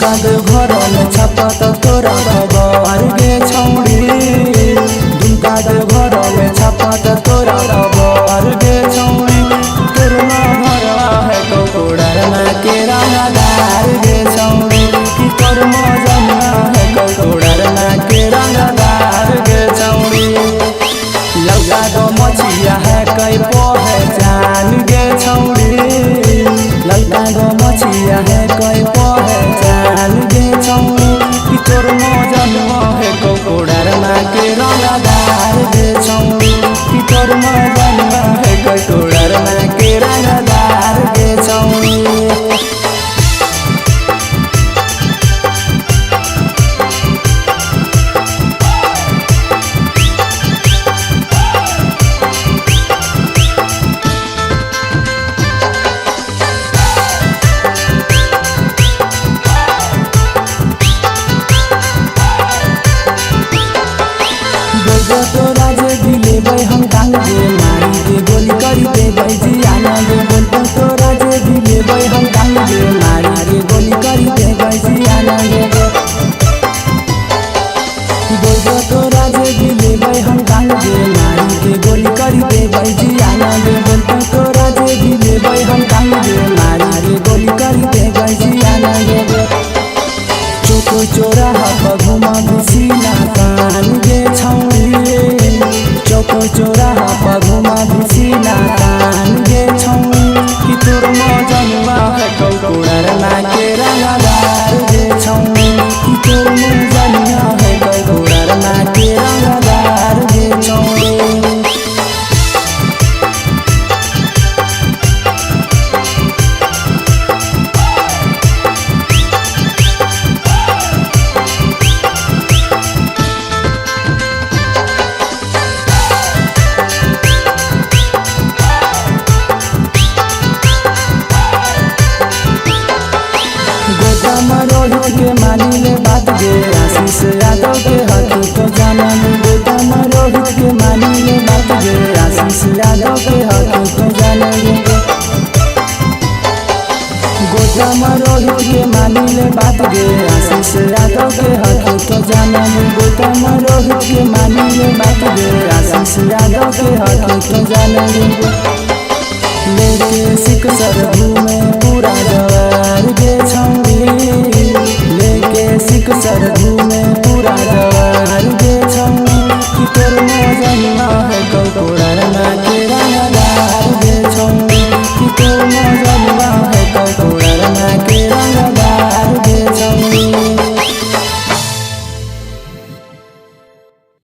दुमका दे घर में छापा तो तोरा खबर गे छौड़ी। दुमका दे घर में छापा तो तोरा खबर गे छौड़ी। तोर ना घर है ककोड़र में केरा दार गे छौड़ी। कि तोर मजना है ककोड़र में केरा दार गे छौड़ी। लौका दो मछिया है कई पहचान गे छौड़ी। लौका दो मछिया है कई पहचान गे छौड़ी। कि तोर मजना है ककोड़र में केरा दार गे छौड़ी। कि तोर मजना है ककोड़र में केरा दार गे छौड़ी। तोरा जे दिले भाई हम टांग दे मारी के गोली कर दे भाई जी आनंद। बोलतो तोरा जे दिले भाई हम टांग दे मारी के गोली कर दे भाई जी आनंद। बोलतो तोरा जे दिले भाई हम टांग दे मारी के गोली कर दे भाई जी आनंद। बोलतो तोरा जे दिले भाई हम टांग दे मारी के गोली कर दे भाई जी आनंद। चोको चोराहा पर घुमा सीना कान गे छौड़ी। चौको चोराहा पर घुमा सीना कान गे छौड़ी। कि तोर मजनुआ है ककोड़र में केरा दार गे छौड़ी। कि तोर मजनुआ है ककोड़र में केरा दार गे छौड़ी। रोहित के मानी ले बात गे आशीष यादव के हक तो जाना। गोतम रोहित के मानी ले बात गे आशीष यादव के हक तो जाना। गोतम रोहित के मानी ले बात गे आशीष यादव के हक तो जाना। गोतम रोहित के मानी ले बात गे आशीष यादव के हक तो जाना। लेके सिख सर घूमे पूरा जवार गे छौड़ी। लेके सिख सर घूमे पूरा जवार गे छौड़ी। कि तोर मजना